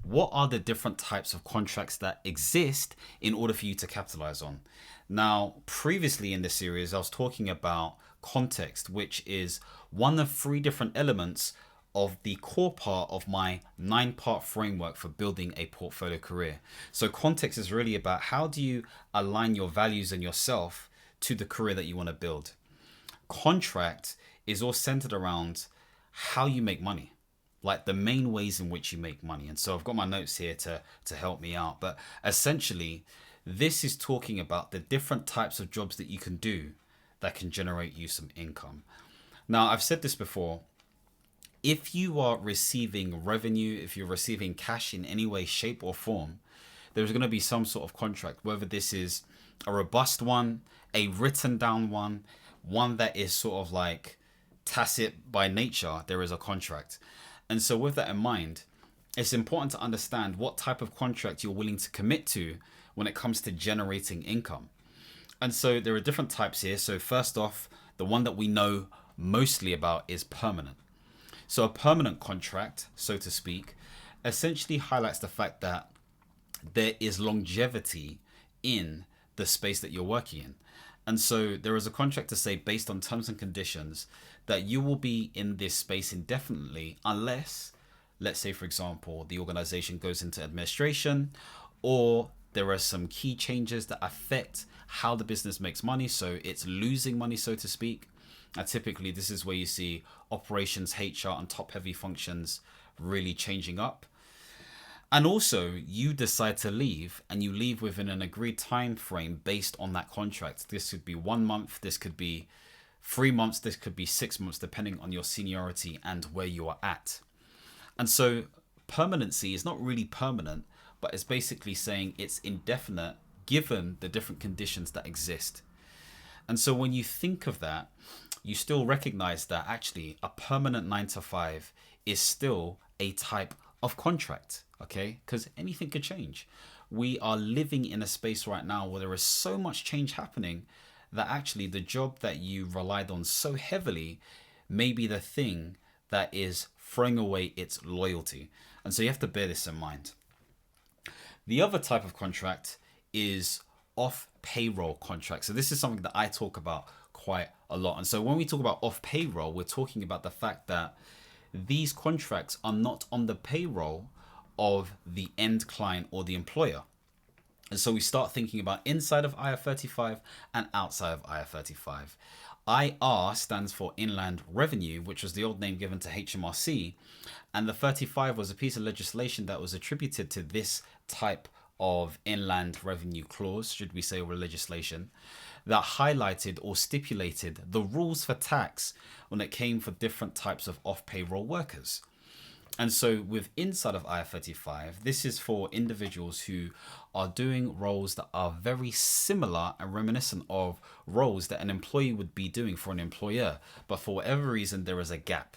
what are the different types of contracts that exist in order for you to capitalize on? Now, previously in this series, I was talking about context, which is one of three different elements of the core part of my 9-part framework for building a portfolio career. So context is really about how do you align your values and yourself to the career that you want to build. Contract is all centered around how you make money, like the main ways in which you make money. And so I've got my notes here to help me out. But essentially, this is talking about the different types of jobs that you can do that can generate you some income. Now, I've said this before. If you are receiving revenue, if you're receiving cash in any way, shape or form, there's going to be some sort of contract, whether this is a robust one, a written down one that is sort of like tacit by nature, there is a contract. And so with that in mind, it's important to understand what type of contract you're willing to commit to when it comes to generating income. And so there are different types here. So first off, the one that we know mostly about is permanent. So a permanent contract, so to speak, essentially highlights the fact that there is longevity in the space that you're working in. And so there is a contract to say, based on terms and conditions, that you will be in this space indefinitely unless, let's say, for example, the organization goes into administration, or there are some key changes that affect how the business makes money. So it's losing money, so to speak. Typically, this is where you see operations, HR, and top-heavy functions really changing up. And also, you decide to leave, and you leave within an agreed time frame based on that contract. This could be 1 month, this could be 3 months, this could be 6 months, depending on your seniority and where you are at. And so, permanency is not really permanent, but it's basically saying it's indefinite given the different conditions that exist. And so, when you think of that, you still recognize that actually a permanent 9 to 5 is still a type of contract, okay? Because anything could change. We are living in a space right now where there is so much change happening that actually the job that you relied on so heavily may be the thing that is throwing away its loyalty. And so you have to bear this in mind. The other type of contract is off-payroll contract. So this is something that I talk about quite a lot. And so when we talk about off-payroll, we're talking about the fact that these contracts are not on the payroll of the end client or the employer. And so we start thinking about inside of IR35 and outside of IR35. IR stands for Inland Revenue, which was the old name given to HMRC. And the 35 was a piece of legislation that was attributed to this type of inland revenue clause, should we say, or legislation, that highlighted or stipulated the rules for tax when it came for different types of off-payroll workers. And so with inside of IR35, this is for individuals who are doing roles that are very similar and reminiscent of roles that an employee would be doing for an employer. But for whatever reason, there is a gap.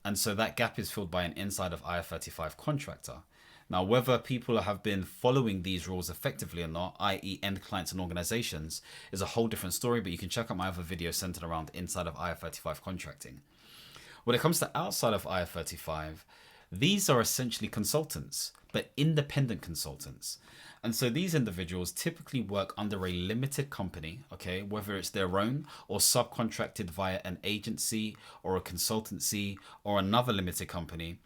And so that gap is filled by an inside of IR35 contractor. Now, whether people have been following these rules effectively or not, i.e. end clients and organizations, is a whole different story, but you can check out my other video centered around inside of IR35 contracting. When it comes to outside of IR35, these are essentially consultants, but independent consultants. And so these individuals typically work under a limited company, okay, whether it's their own or subcontracted via an agency or a consultancy or another limited company.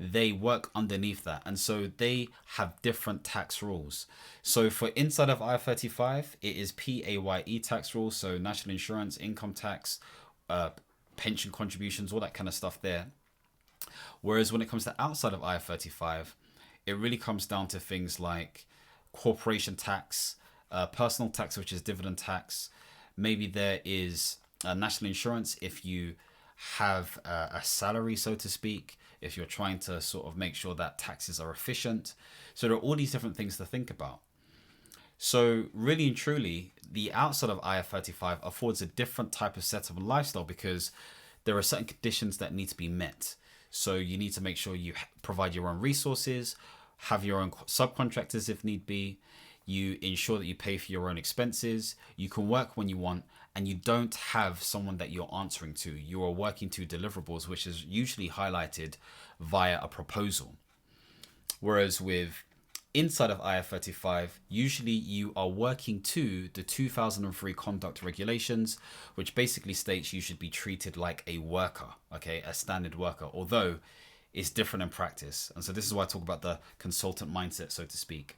They work underneath that. And so they have different tax rules. So for inside of IR35, it is PAYE tax rules. So national insurance, income tax, pension contributions, all that kind of stuff there. Whereas when it comes to outside of IR35, it really comes down to things like corporation tax, personal tax, which is dividend tax. Maybe there is national insurance if you have a salary, so to speak, if you're trying to sort of make sure that taxes are efficient. So there are all these different things to think about. So really and truly, the outside of IR35 affords a different type of setup and lifestyle because there are certain conditions that need to be met. So you need to make sure you provide your own resources, have your own subcontractors if need be. You ensure that you pay for your own expenses. You can work when you want, and you don't have someone that you're answering to. You are working to deliverables, which is usually highlighted via a proposal. Whereas with inside of IR35, usually you are working to the 2003 conduct regulations, which basically states you should be treated like a worker, okay, a standard worker, although it's different in practice. And so this is why I talk about the consultant mindset, so to speak.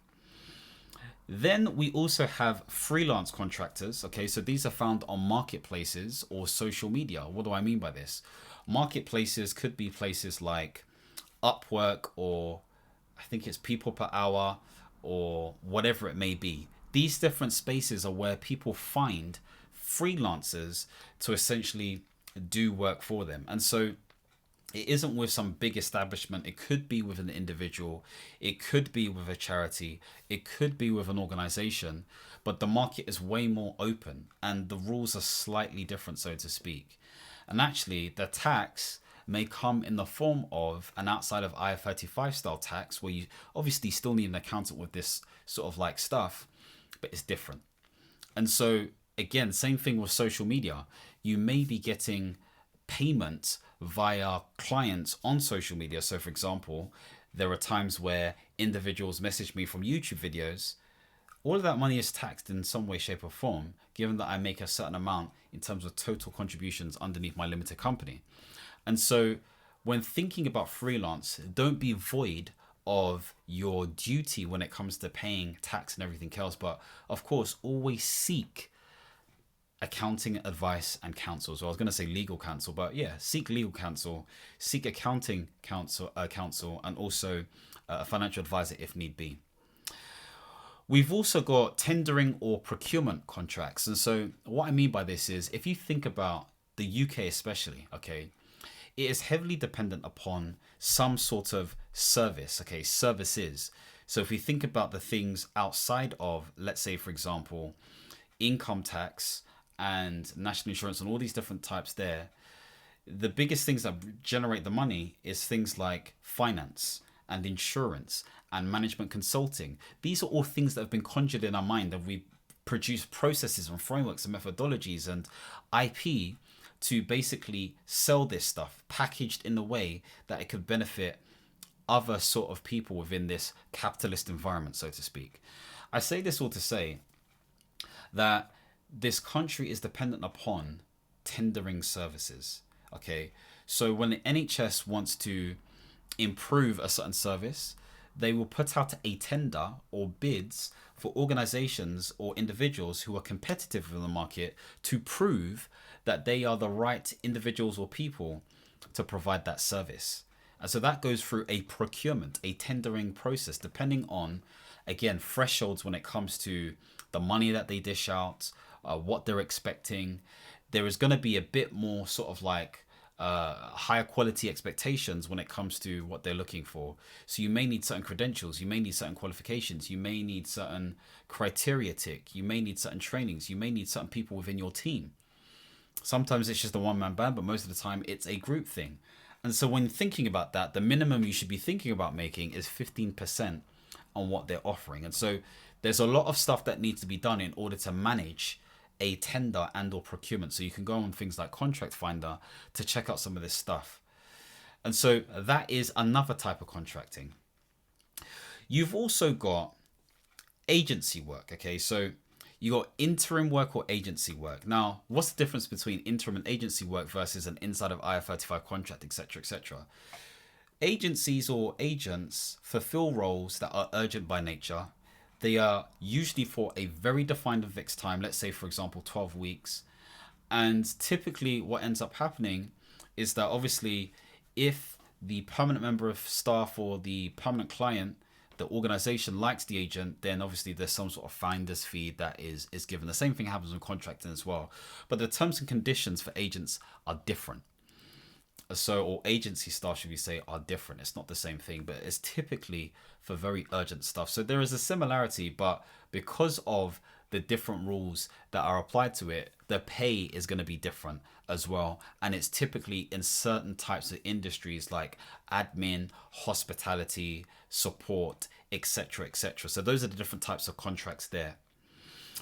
Then we also have freelance contractors. Okay, so these are found on marketplaces or social media. What do I mean by this? Marketplaces could be places like Upwork, or I think it's People Per Hour, or whatever it may be. These different spaces are where people find freelancers to essentially do work for them. And so it isn't with some big establishment. It could be with an individual. It could be with a charity. It could be with an organization. But the market is way more open and the rules are slightly different, so to speak. And actually, the tax may come in the form of an outside of IR35 style tax, where you obviously still need an accountant with this sort of like stuff, but it's different. And so, again, same thing with social media. You may be getting payment via clients on social media. So for example, there are times where individuals message me from YouTube videos. All of that money is taxed in some way, shape or form, given that I make a certain amount in terms of total contributions underneath my limited company. And so when thinking about freelance, don't be void of your duty when it comes to paying tax and everything else. But of course, always seek accounting advice and counsel. So I was going to say legal counsel, but yeah, seek legal counsel, seek accounting counsel, and also a financial advisor if need be. We've also got tendering or procurement contracts. And so what I mean by this is, if you think about the UK especially, okay, it is heavily dependent upon some sort of service, okay, services. So if we think about the things outside of, let's say, for example, income tax and national insurance and all these different types there, the biggest things that generate the money is things like finance and insurance and management consulting. These are all things that have been conjured in our mind, and we produce processes and frameworks and methodologies and IP to basically sell this stuff packaged in a way that it could benefit other sort of people within this capitalist environment, so to speak. I say this all to say that this country is dependent upon tendering services. Okay, so when the NHS wants to improve a certain service, they will put out a tender or bids for organizations or individuals who are competitive in the market to prove that they are the right individuals or people to provide that service. And so that goes through a procurement, a tendering process, depending on, again, thresholds when it comes to the money that they dish out, what they're expecting. There is going to be a bit more sort of like higher quality expectations when it comes to what they're looking for. So you may need certain credentials, you may need certain qualifications, you may need certain criteria tick, you may need certain trainings, you may need certain people within your team. Sometimes it's just a one-man band, but most of the time it's a group thing. And so when thinking about that, the minimum you should be thinking about making is 15% on what they're offering. And so there's a lot of stuff that needs to be done in order to manage a tender and or procurement. So you can go on things like Contract Finder to check out some of this stuff. And so that is another type of contracting. You've also got agency work. Okay, so you got interim work or agency work. Now, what's the difference between interim and agency work versus an inside of IR35 contract, etc., etc.? Agencies or agents fulfill roles that are urgent by nature. They are usually for a very defined and fixed time, let's say, for example, 12 weeks. And typically what ends up happening is that obviously if the permanent member of staff or the permanent client, the organization likes the agent, then obviously there's some sort of finder's fee that is given. The same thing happens with contracting as well. But the terms and conditions for agents are different. So, or agency staff, should we say, are different. It's not the same thing, but it's typically for very urgent stuff. So there is a similarity, but because of the different rules that are applied to it, the pay is going to be different as well. And it's typically in certain types of industries like admin, hospitality, support, etc., etc. So those are the different types of contracts there.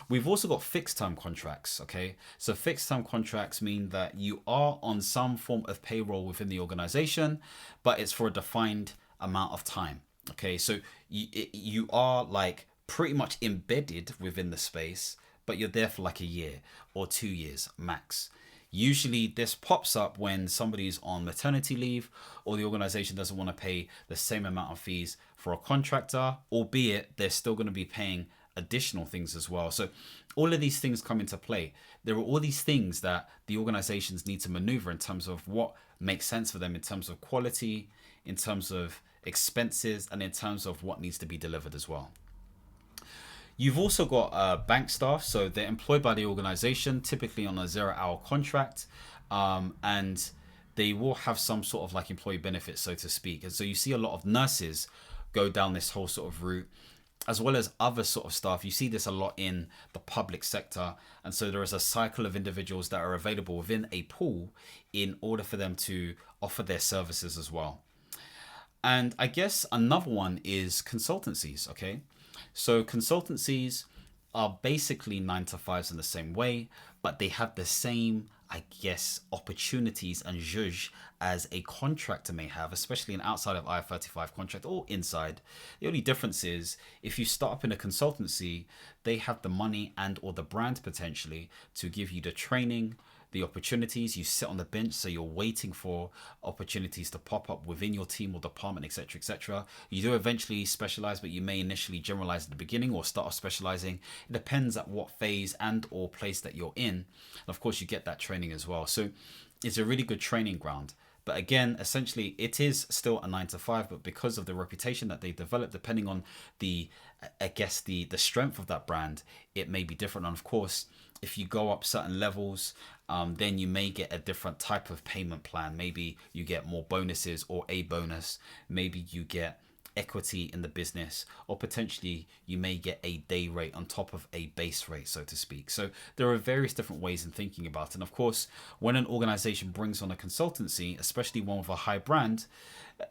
We've also got fixed term contracts, okay? So fixed term contracts mean that you are on some form of payroll within the organization, but it's for a defined amount of time, Okay, so you are like pretty much embedded within the space, but you're there for like a year or 2 years max. Usually, this pops up when somebody's on maternity leave or the organization doesn't want to pay the same amount of fees for a contractor, albeit they're still going to be paying additional things as well. So, all of these things come into play. There are all these things that the organizations need to maneuver in terms of what makes sense for them in terms of quality, in terms of expenses, and in terms of what needs to be delivered as well. You've also got bank staff, so they're employed by the organization, typically on a 0 hour contract, and they will have some sort of like employee benefits, so to speak. And so you see a lot of nurses go down this whole sort of route, as well as other sort of staff. You see this a lot in the public sector. And so there is a cycle of individuals that are available within a pool in order for them to offer their services as well. And I guess another one is consultancies. Okay, so consultancies are basically 9 to 5s in the same way, but they have the same, I guess, opportunities and zhuzh as a contractor may have, especially an outside of I-35 contract or inside. The only difference is if you start up in a consultancy, they have the money and or the brand potentially to give you the training, the opportunities. You sit on the bench, so you're waiting for opportunities to pop up within your team or department, etc., etc. You do eventually specialize, but you may initially generalize at the beginning or start off specializing. It depends at what phase and or place that you're in. And of course, you get that training as well. So it's a really good training ground. But again, essentially, it is still a 9 to 5, but because of the reputation that they develop, depending on the, I guess, the strength of that brand, it may be different. And of course, if you go up certain levels, then you may get a different type of payment plan. Maybe you get more bonuses or a bonus. Maybe you get equity in the business, or potentially you may get a day rate on top of a base rate, so to speak. So there are various different ways in thinking about it. And of course, when an organization brings on a consultancy, especially one with a high brand,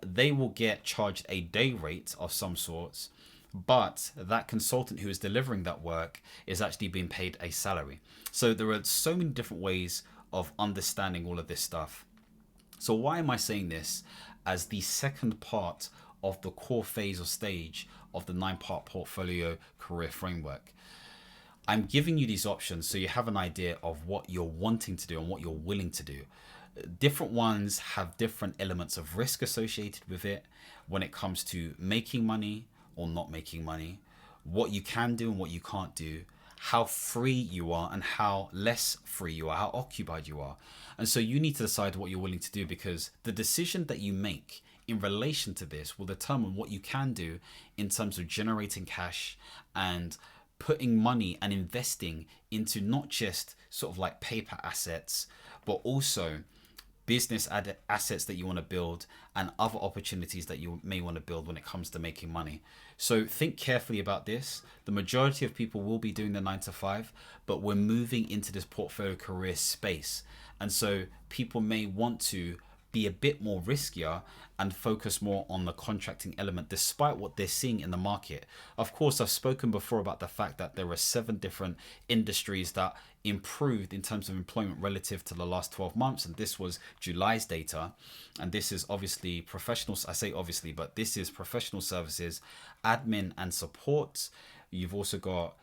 they will get charged a day rate of some sorts, but that consultant who is delivering that work is actually being paid a salary. So there are so many different ways of understanding all of this stuff. So why am I saying this as the second part of the core phase or stage of the 9-part portfolio career framework? I'm giving you these options so you have an idea of what you're wanting to do and what you're willing to do. Different ones have different elements of risk associated with it when it comes to making money or not making money, what you can do and what you can't do, how free you are and how less free you are, how occupied you are. And so you need to decide what you're willing to do, because the decision that you make in relation to this will determine what you can do in terms of generating cash and putting money and investing into not just sort of like paper assets, but also business assets that you want to build and other opportunities that you may want to build when it comes to making money. So think carefully about this. The majority of people will be doing the 9 to 5, but we're moving into this portfolio career space. And so people may want to be a bit more riskier and focus more on the contracting element, despite what they're seeing in the market. Of course, I've spoken before about the fact that there are 7 different industries that improved in terms of employment relative to the last 12 months. And this was July's data. And this is obviously professional. I say obviously, but this is professional services, admin and support. You've also got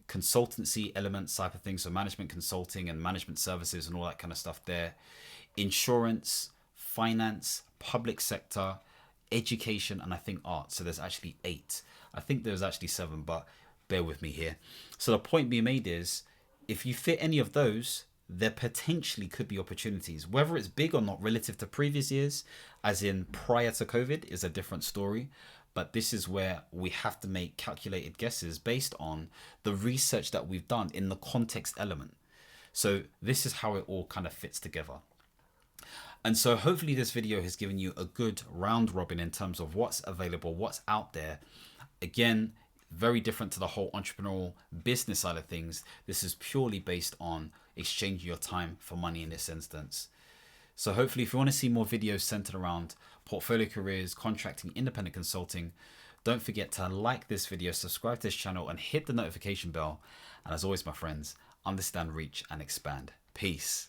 consultancy elements type of things, so management consulting and management services and all that kind of stuff there. Insurance, finance, public sector, education, and I think art. So there's actually 8. I think there's actually 7, but bear with me here. So the point being made is, if you fit any of those, there potentially could be opportunities. Whether it's big or not relative to previous years, as in prior to COVID, is a different story. But this is where we have to make calculated guesses based on the research that we've done in the context element. So this is how it all kind of fits together. And so hopefully this video has given you a good round robin in terms of what's available, what's out there. Again, very different to the whole entrepreneurial business side of things. This is purely based on exchanging your time for money in this instance. So hopefully if you want to see more videos centered around portfolio careers, contracting, independent consulting, don't forget to like this video, subscribe to this channel and hit the notification bell. And as always, my friends, understand, reach and expand. Peace.